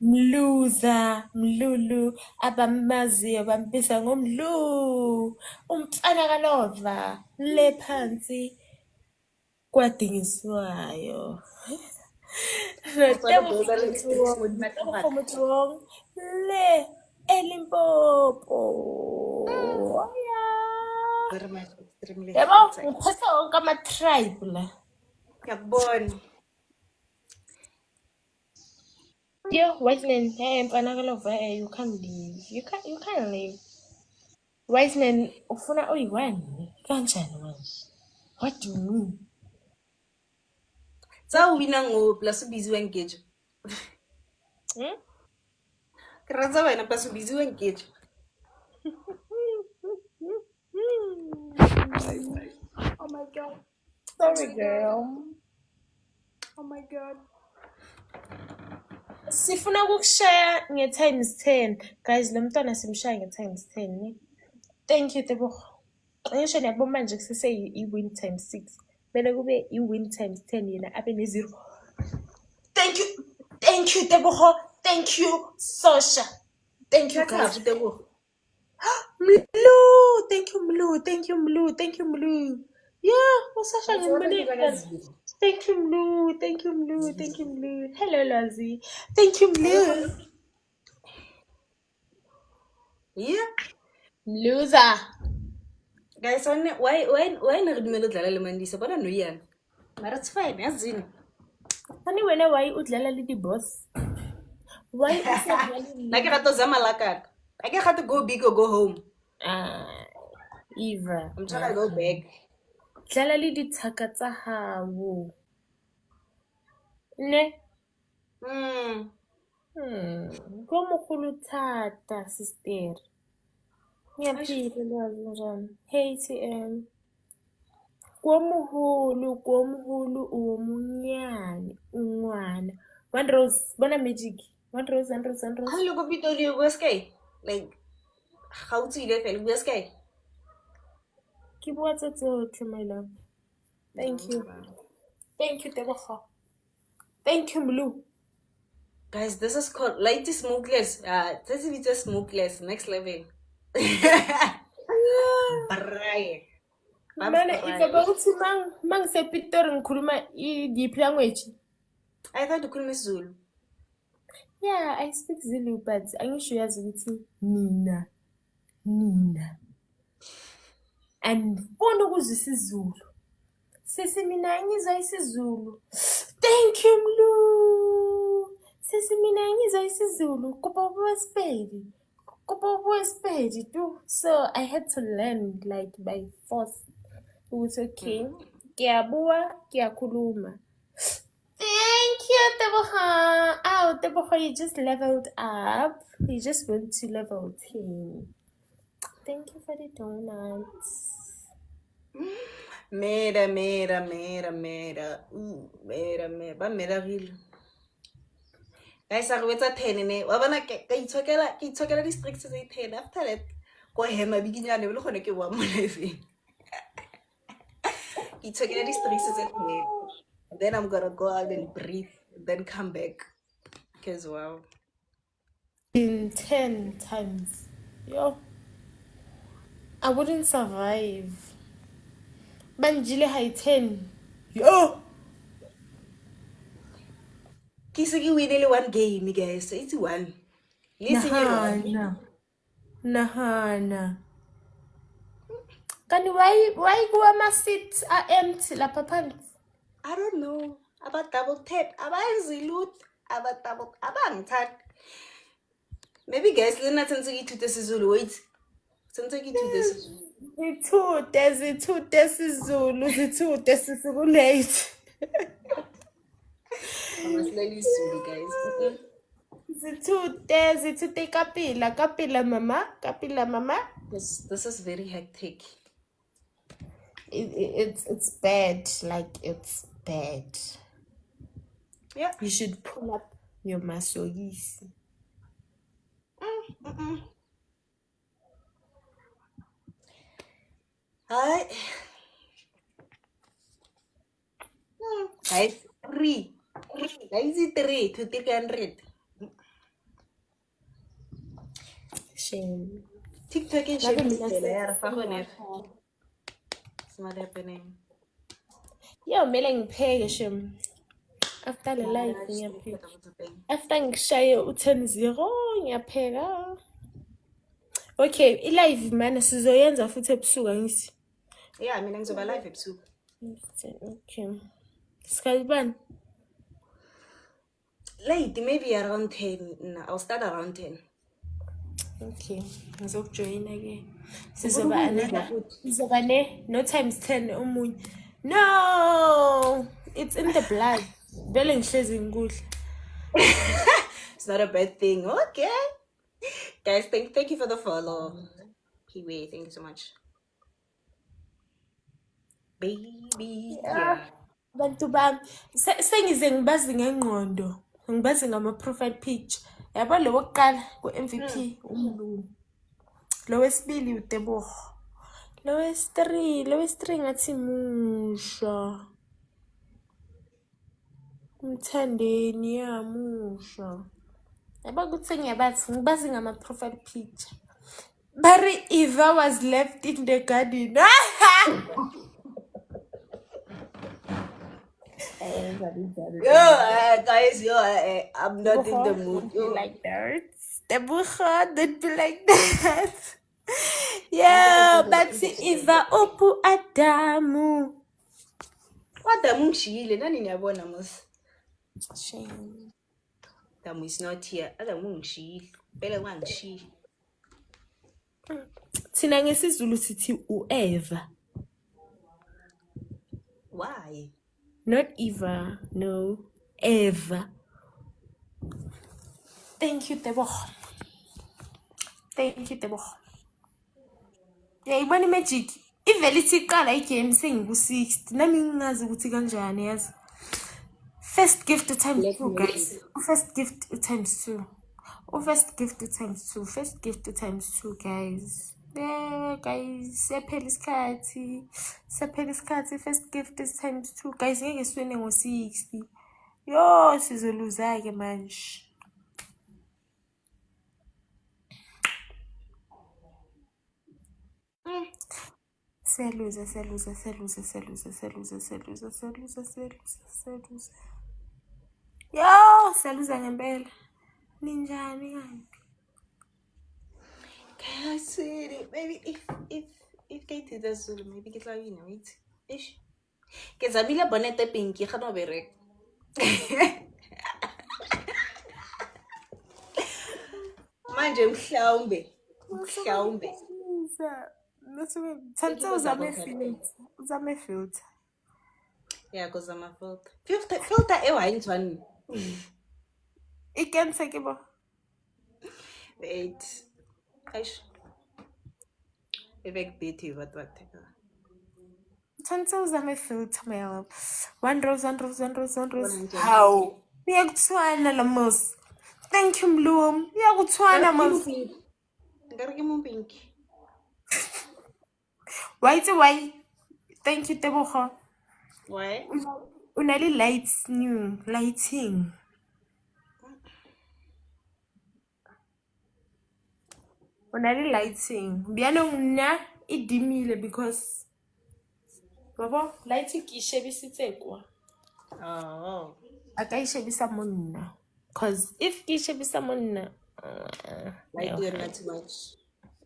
Mluza, Mlulu, abamazi abambisa ngomlu, umfana Kalova, le phansi kwadingiswayo. Le elimpopo. Yabo, ngiphatha wonke ama-tribe la. Ngiyakubona. Yo, Wiseman, hey, Mfana Kalova, hey, you can't leave. You can't leave. Wiseman, ufuna uyiwani? Kanjani manje? What do you mean? Sa wina ngo plus busy engage. Kratsa wena plus busy engage. Oh my god. Sorry, girl. Oh my god. Sifuna ukukushaya nge-times 10. Guys, lo mntwana simshaya nge-times 10, ne? Thank you, Teboho. Ngisho niyabona manje kusese i-win times 6. Bele kube i-win times 10 yena abe ne-0. Thank you, Teboho. Thank you, Sosha. Thank you, guys. Mlu, thank you, Mlu. Yeah, Sosha ngimboleka. Thank you, Mlu. Hello, Lazi. Thank you, Mlu. Yeah. Mluza. Guys, why nagidumela udlala le Mandisa? Bona no yana. Mara it's fine, yazini. Funny when why udlala le di boss? Why is it Like I got to zama lakak. I have to go big or go home. Eva. I'm trying to go back. Dlala le di thaka tsa hao. Ne? Kwa mogolo thata, sister. Ngiyaphila lwazi njani. Hey TM. Kwa mogolo umunyane, ungwana. One rose, bona magic. One rose. How you go bit you go sky? Like how to you feel go sky? Keep what's it to my love. Thank you. Thank you, Teboho. Thank you, Mlu. Guys, this is called light smokeless. This is just smokeless. Next level. Braai. Mana ifaba ukuthi mangisepitori ngikhuluma deep language. I thought ukhuluma isiZulu. Yeah, I speak Zulu, but angisho yazi ukuthi nina. Andifuni ukuzwa isiZulu. Sisi mina ngizwa isiZulu. Thank you Mlu. Sisi mina ngizwa isiZulu. Kuba ubuwesipedi. Tu. So I had to learn like by force. Ukuthi okay. Kiyabua, kiyakhuluma. Thank you, Teboha. Oh, Teboha, you just leveled up. You just went to level 10. Thank you for the donuts. Mera. Ba mera real. Guys, I went at 10 ne. Wa bona ke itshokela districts tse 10 after that. Go hema biginyane le gone ke wa mo live. Itshokela districts tse 10. Then I'm gonna go out and breathe, then come back. Cause wow. In 10 times. Yo. I wouldn't survive. Banjile high 10. Yo. Kisiki win one game, guys. It's one. Listen, Nahana. Can why go my seats are empty la papa? I don't know. About double tap. About zilut. About double. About tap. Maybe guys, let's not take to this Zulu. Wait. Take it to this. Zulu late. I'm slowly Zulu, guys. Zitute kapila mama. This is very hectic. It's bad. Like it's bad. Yeah. You should pull up your masogisi. Hi. Guys, 3. Guys, 3 to 300. Shame. TikTok and shame. It's not happening. Yo, melang pay shame. After the life ngiyapheka. After ngishaye u10-0 ngiyapheka. Okay, i-live man sizoyenza futhi ebusuku angithi. Yeah, mina ngizoba live ebusuku. Okay. Sikhalibani? Late, maybe around 10. I'll start around 10. Okay. Ngizokujoyina ke. Sizoba no times 10 omunye. No! It's in the blood. Vele ngihlezi ngikudla. It's not a bad thing. Okay. Guys, thank you for the follow. Kiwi, thank you so much. Baby. Yeah. Bantu bami sengize ngibazi ngengqondo. Ngibazi ngama profile picture. Yabo lo wokuqala ku-MVP uMlungu. Lo wesibili uTeboho. Lo wes3 ngathi musha. Mthandeni yamusha. Yabo kuthi ngibazi ngama profile picture. Barry Eva was left in the garden. Guys, I'm not in the mood. Don't be like that. Teboho, don't be like that. Yeah, but Eva opu Adamu. Adamu ngishile nani niyabona mos. Shame. Adamu is not here. Adamu ngishile. Phela ngangishile. Thina ngesizulu sithi uEva. Why? Not Eva, no. Eva. Thank you, Teboho. Yeah, ibona magic. Ivele ithi iqala igame sengiku-60. Nami ngingazi ukuthi kanjani yazi. First gift times 2 guys. First gift times 2. First gift times 2 guys. Yeah, guys. Sephela isikhathi. First gift is times 2 guys. Ngeke siwene ngo-60. Yo, sizoluza ke manje. Seluza. Yo, seluza ngempela. Ninjani. Maybe if Katie does Zulu, maybe get like wait. Ish. Ke zamile bonete pinky ga no berek. Manje mhlawumbe. Santi uzame filter. Yeah, cause I'm a filter. Filter ewa intwani. Iken sekibo. Wait. Ish. Bebek beauty what. Santi uzame filter my love. One rose. How? Yakutwana la mos. Thank you Mlum. Yakutwana mos. Ngari mo pink. Why? Thank you Tebogo. Why? Unali lighting. Unali lighting. Biano una idimile because baba lighting ishebisitse kwa. Oh. Akaishebisa monna. Cause if ishebisa monna Like doing not too much.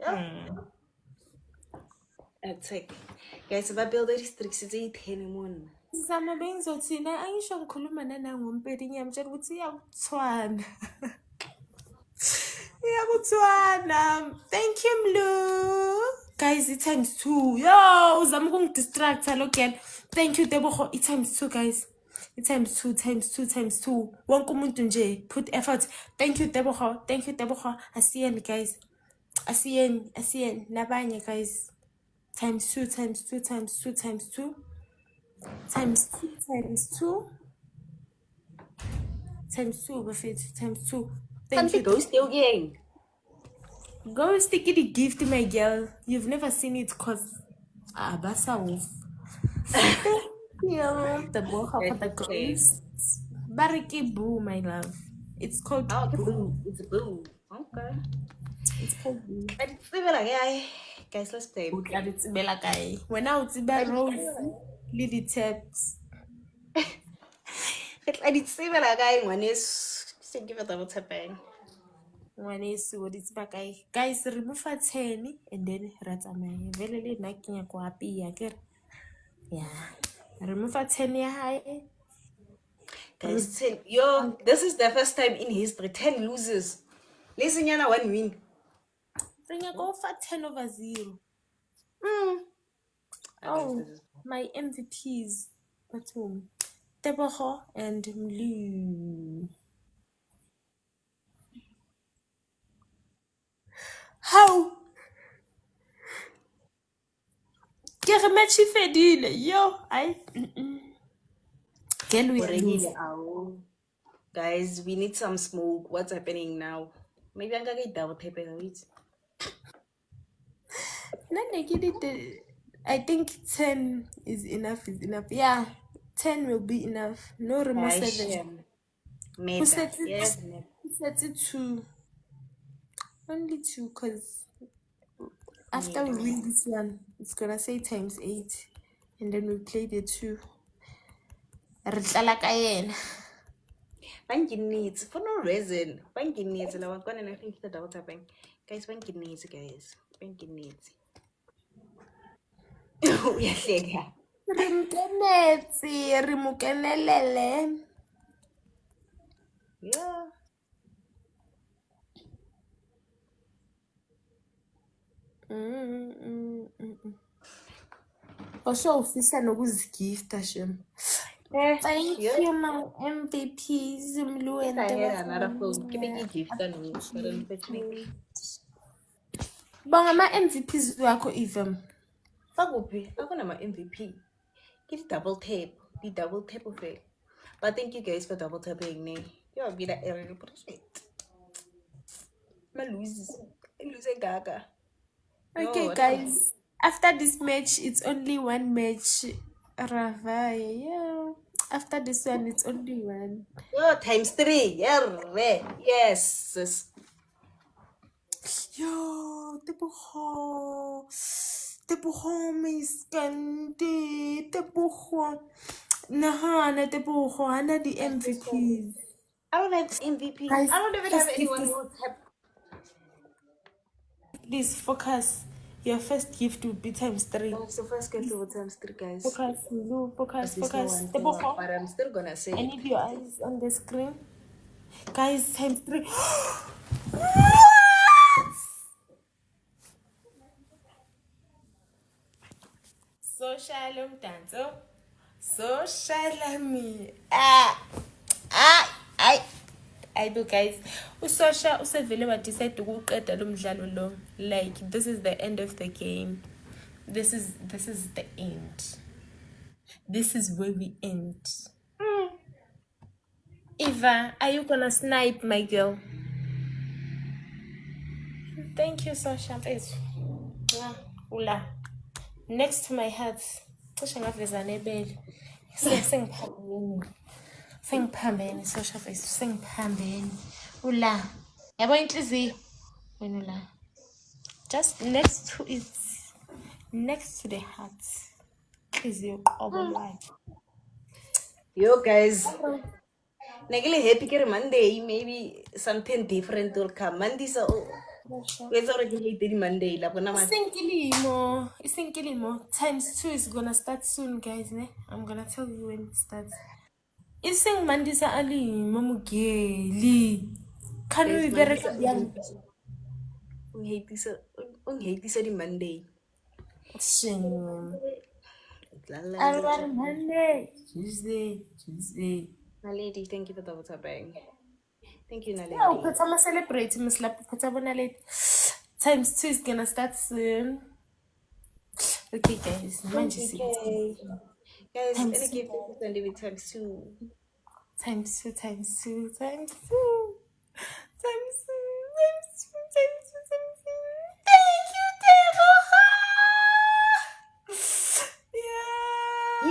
Yeah. Attack. Guys, ba build restrictions 10 mon. Zama bengizothina angisho ngikhuluma nanangompedi ngiyamtshela ukuthi iyakuthwana. Iyakuthwana. Thank you Mlu. Guys, it times 2. Yo, uzama ukungidistract again. Thank you Tebogo. It times 2 guys. It times 2. Wonke umuntu nje put effort. Thank you Tebogo. Asiyeni guys. Asiyeni nabanye guys. Times 2. Times 2 bafethu. Times 2. Thank you. Go still gang. Go stick the gift, my girl. You've never seen it cause basa wolf. Thank you. The book for the ghost. Bariki boo, my love. It's called boo. It's boo. Okay. It's called boo. Guys, let's play. It's bela guy. When I was about Rose, Lily taps. It's bela guy when is give it double tapping. When is what it's back guys remove a 10 and then ratamay. Very naking a quapi yaker. Yeah. Remove a 10 high. Guys, 10. Yo, this is the first time in history 10 loses. Listen, Yana 1 win. Bring a go for 10/0. Oh, my MVPs. Batum. Tebogo and Mlu. How? Ke match fedile. Yo, guys, we need some smoke. What's happening now? Maybe I'm gonna get double tape it. I think 10 is enough. Yeah, 10 will be enough. No remove 7. Who set it 2? Only 2 because after we win this one, it's gonna say times 8. And then we play the 2. Banking needs for no reason. Banking needs. And I think the double tapping. Guys, banking needs. Banking needs. Yes, yeah. Rimukenelele. Yeah. Also, ofisa nokuzigifta shem. Thank you, my MVPs. Mlu and another phone. Give me a gift. Banga ma MVPs wako even. Pagupi, I'm gonna my MVP. Give it double tap. Be double tap of it. But thank you guys for double tapping me. You'll be that area project. My lose gaga. Okay, guys. After this match, it's only one match. Ravaya, yeah. After this one, it's only one. Yo, times 3. Yeah, yes. Yo, Tebogo, miskandi, Tebogo. Nahana Tebogo, hana the MVPs. I don't have MVP. Guys, I don't even have first gift anyone is, who's happy. please focus. Your first gift will be ×3. Oh, so first get to times 3, guys. Focus, Lulu, focus, There's no focus. one The thing, boko. but I'm still gonna say I it. need your eyes on the screen. Guys, ×3. Social umdanso. Social me. Ayibo guys. Usosha usevele wadecide ukuqeda lo mdlalo lo. Like this is the end of the game. This is the end. This is where we end. Eva, are you gonna snipe my girl? Thank you, Sosha. Ula. Next to my heart. Cishe ngaveza nebele. Sengiphambene social face. Sengiphambene. Ula. Yabo inhliziyo. Wena ula. Just next to it. Next to the heart. Inhliziyo qobo lwayo. Yo, guys. Nagili happy kere Monday, maybe something different will come. Monday so we're already hated Monday. La bona man. Isinkilimo ×2 is gonna start soon, guys. Ne? I'm gonna tell you when it starts. Mandisa ali momugeli. Can we Guys, bereka Monday bjang? hate this on Monday. Shame. La la la. Alvar Monday. Tuesday. Naledi, thank you for double tapping. Thank you, Yeah, Naledi. but I'm celebrating Miss Lap. But I'm gonna let ×2 is gonna start soon. Okay, guys. Okay. Guys, any gift is gonna be times 2. ×2. Thank you, Deborah.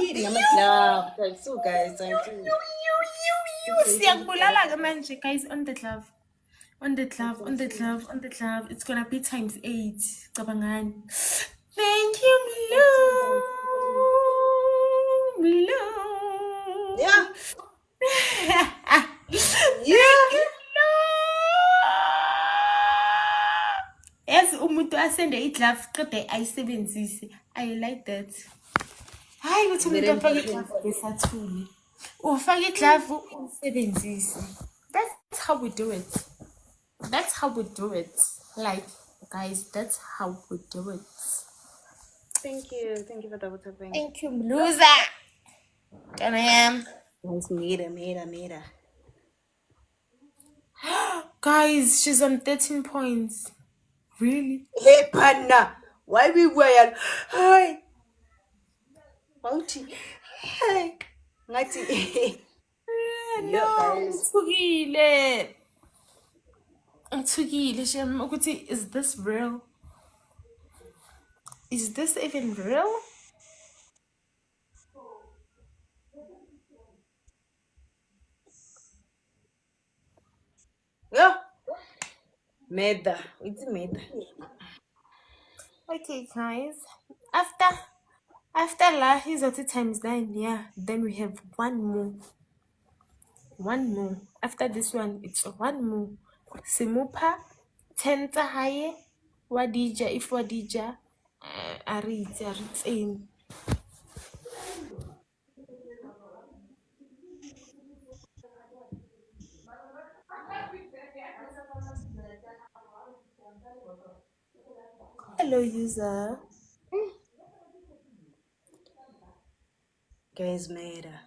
Yeah, love. Times 2, guys. Times 2. Siyakubulala-ke manje, guys. On the glove. It's gonna be ×8. Cabangani. Thank you, Milo. Yeah. Yes, umuntu asende iglove qede ayisebenzise. I like that. Hayi ukuthi umuntu afake iglove besathule. Ufake iglove usebenzise. That's how we do it. Like, guys, that's how we do it. Thank you. Thank you for double tapping. Thank you, loser. And I am. Guys, Mira. Guys, she's on 13 points. Really? Hey, Panna. Why we were? Hi. Bounty. Hi. Ngati. No, ngithukile shem ukuthi is this real? Is this even real? Yeah. Meda. It's Meda. Okay, guys. After la he's at ×9, yeah. Then we have one more. After this one, it's one more. Simupa, 10 tsa haye, wadija, if wadija, aritseng. Hello, user. Guys, Meda.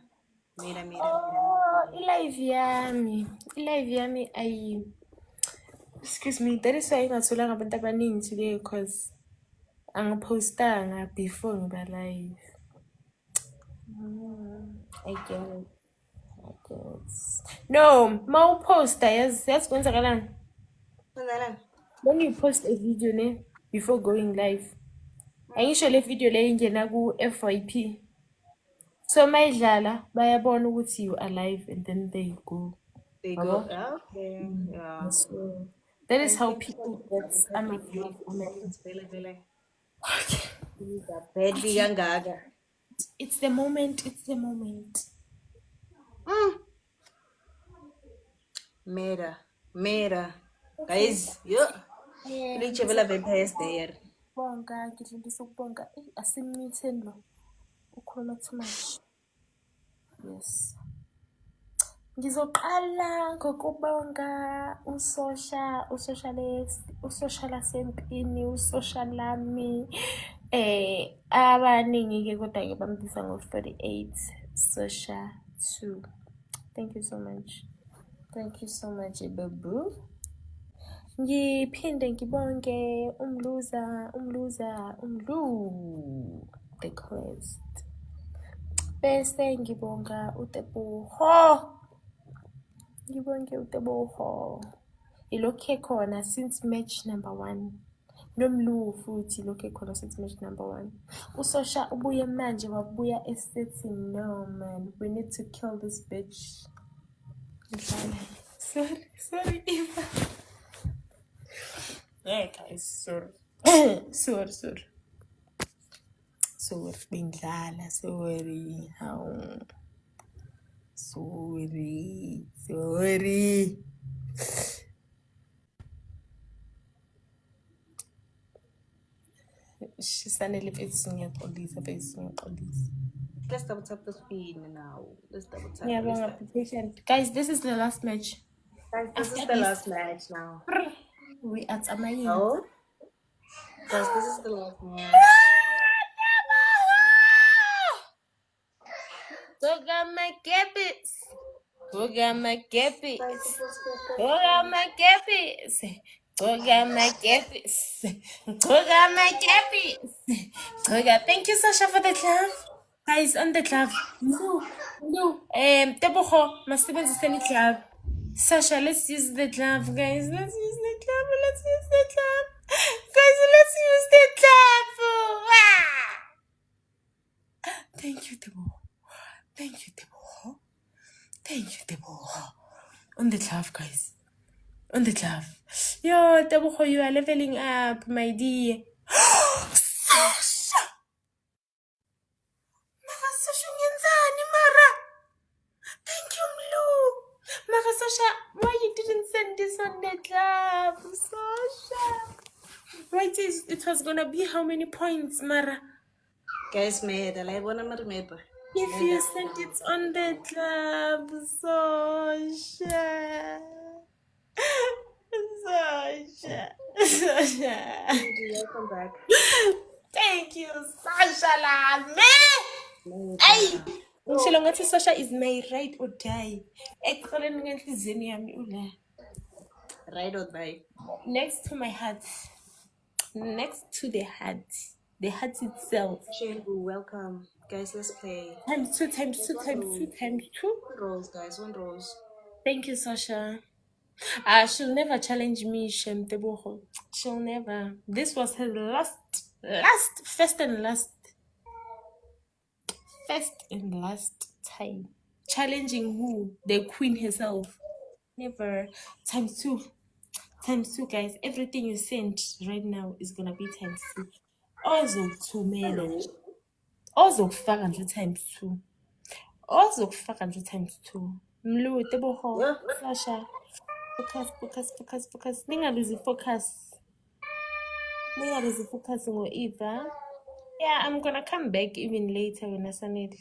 Oh, ilive yami ayi. Excuse me, that is why ngatholanga abantu abaningi today because angipostanga before ngiba live. I get it. No, mawuposta yazi kwenzakalani? When you post a video ne before going live, ayisho le video le ingena ku FYP. So mayidlala bayabona ukuthi you are live and then they go. They go. Okay. Yeah. So that is how people get Vele. Badly kangaka. It's the moment. Mera. Guys, yo. Kile chebela vampires there. Bonga, ngidlulisa ukubonga. Asimitheni lo. Ukhuluma too much. Yes. Ngizoqala ngokubonga uSocial Sempini, uSocial lami. Abaningi-ke kodwa-ke bambisa ngo-48 Social 2. Thank you so much. Thank you so much, babu. Ngiphinde ngibonge umlu the quest. Bese ngibonga uTeboho. Ngibonge uTeboho. Ilokhu ekhona since match number 1. Nomlu futhi ilokhu ekhona since match number 1. USosha ubuye manje wabuya esithi no man, we need to kill this bitch. Sorry Eva. Yeah guys, sorry. sorry. Sorry, bindlala, sorry. How? Sorry. Shisanele bese ngiyaxolisa. Let's double tap the screen now. Let's double tap. Yeah, Let's long tap. application. Guys, this is the last match. Guys, this is After the this- last match now. We at Amayin. Oh? Guys, this is the last match. Toga my capes. Toga my capes. Thank you, Sasha, for the glove. Guys, on the glove. No. Teboho, masebenzisa any glove. Sasha, let's use the glove, guys. Let's use the glove. Guys, let's use the glove. Thank you, Teboho. On the glove, guys. On the glove. Yo, Teboho, you are leveling up, my dear. Sasha! Sasha, Mara. Thank you, Mlu. Mara, Sasha, why you didn't send this on the glove, Sasha? Right, it was gonna be how many points, Mara? Guys, Meda, I wanna remember. If you sent it on the glove, Sasha. Welcome back. Thank you, Sasha Lame. Hey, ngishilo ngathi Sasha is my ride or die. Eqoleni ngenhliziyweni yami ula. Ride or die. Next to my heart. Next to the heart. The heart itself. Shengu, welcome. Guys, let's play. Times two. One rose, guys. One rose. Thank you, Sasha. She'll never challenge me, Shem Teboho. She'll never. This was her first and last time. Challenging who? The queen herself. Never. Times two, guys. Everything you sent right now is gonna be times 2. Ozokufaka nje times 2. Mlu, Teboho, Sasha. Focus. Ningaluzi focus ngo-Eva. Yeah, I'm gonna come back even later when asanele.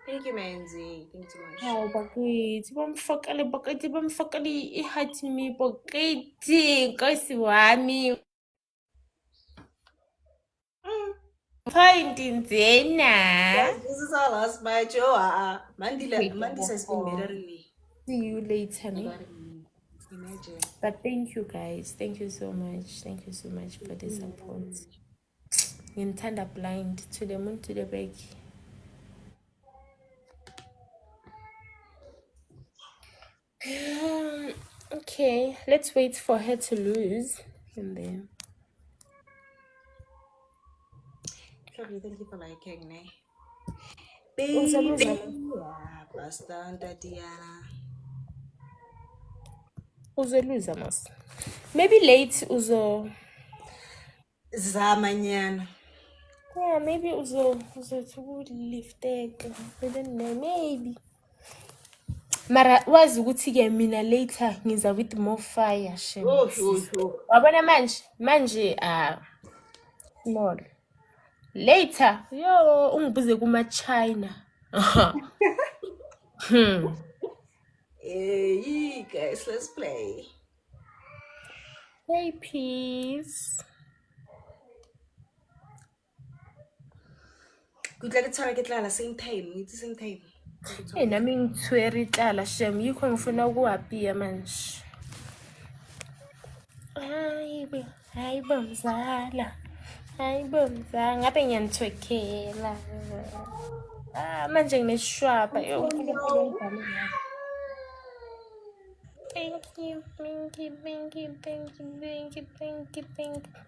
Thank you, Manzi. Thank you so much. Hawu bakithi bamfakele i-heart mi bakithi nkosi wami. Point nzena. Guys, this is our last match. Oh, Mandy says been mirroring. See you later, me. Imagine. But thank you guys. Thank you so much for the support. Ngithanda blind to the moon to the back. Okay, let's wait for her to lose and then. Thank you for liking me. Uzaluza. Yeah, Pastor Tatiana. Uzaluza mas. Maybe late uzo. Zamanyana. Yeah, maybe uzo to lift egg. I don't know, maybe. Mara wazi ukuthi-ke mina later ngiza with more fire shem. Wabona manje small. Later, yo ungibuze kuma-China. Hey guys, let's play. Hey peace. Good luck at Target same time. It's the same time. Hey, nami ngithwere itlala shem, yikho ngifuna ukuhappy manje. Hayibo mzala. Hayibo mzala, ngabe ngiyanithwekhela. Manje ngineshwaba. Yo, uNkulunkulu ungibhale ngapha. Thank you.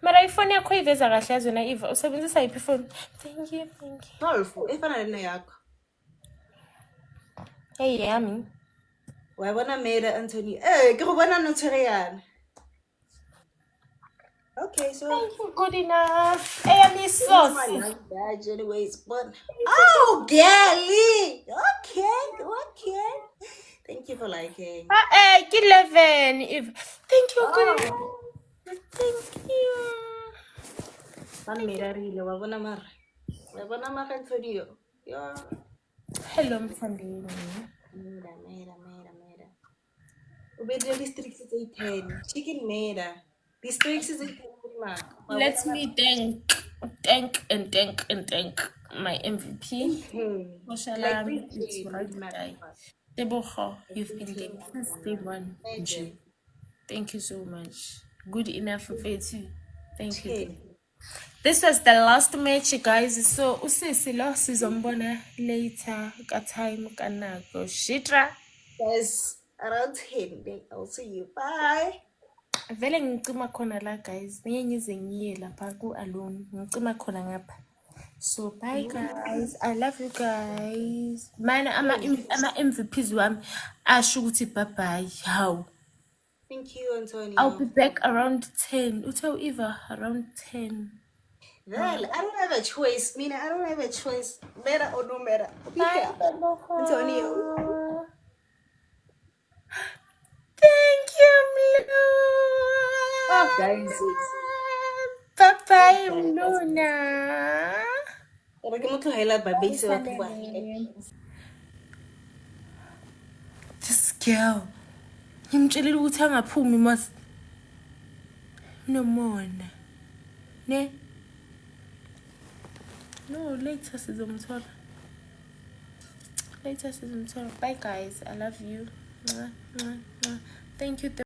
Mara ifoni yakho iveza kahle yazona Eva. Usebenzisa yiphi ifoni? Thank you. Nolfo, efana nena yakho. Hey yami. Wabona Mera Anthony. Eh, ke go bona no tshwere yana. Okay, so Thank you, good enough. Hey, I miss sauce. badge anyways, but oh, Gally. Okay. Thank you for liking. Hey, 11. Thank you, good enough. Thank you. Ban Mera rile wabona mara. Wabona mara Antonio. Yeah. Hello, Mthandeni. Mera. Ubedre districts is 10. Chicken Mera. Districts is 10. Let me thank my MVP. Oshalami, it's right guy. Tebogo, you've been there since day one. Thank you so much. Good enough for you too. Thank you. This was the last match, guys. So usisi lo sizombona later. Ka time kanako. Shitra. Guys, around 10. I'll see you. Bye. Vele ngicima khona la guys. Ngeke ngize ngiye lapha ku alone. Ngicima khona ngapha. So bye guys. I love you guys. Mana ama MVPs wami asho ukuthi bye bye. How? Thank you, Antonio. I'll be back around 10. Utell Eva around 10. Well, I don't have a choice. Mina, I don't have a choice. Better or no matter. Bye, Antonio. Thank you, Mlu. Oh, guys. Bye-bye, Luna. This girl. Ngimtshelile ukuthi angaphumi mas. Nomona. Ne? No, later sizomthola. Bye guys. I love you. Thank you.